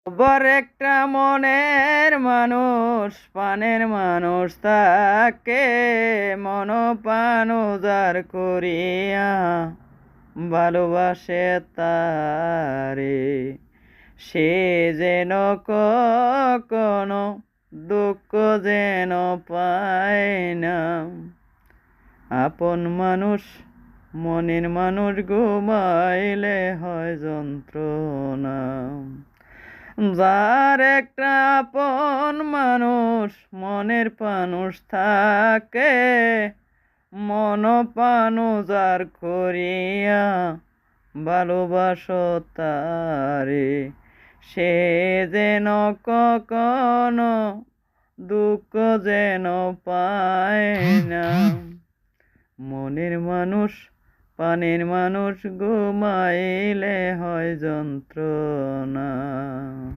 বর একটা মনের মানুষ প্রাণের মানুষ তাকে মন প্রাণ উজাড় করিয়া ভালোবাসে তারে। সে যেন কখনো দুঃখ যেন পায় না। আপন মানুষ মনের মানুষ ঘুমাইলে হয় যন্ত্রণা। যার একটা আপন মানুষ মনের মানুষ থাকে মন প্রাণ উজাড় করিয়া ভালোবাসো তারে। সে যেন কখনো দুঃখ যেন পায় না। মনের মানুষ প্রাণের মানুষ ঘুমাইলে হয় যন্ত্রণা।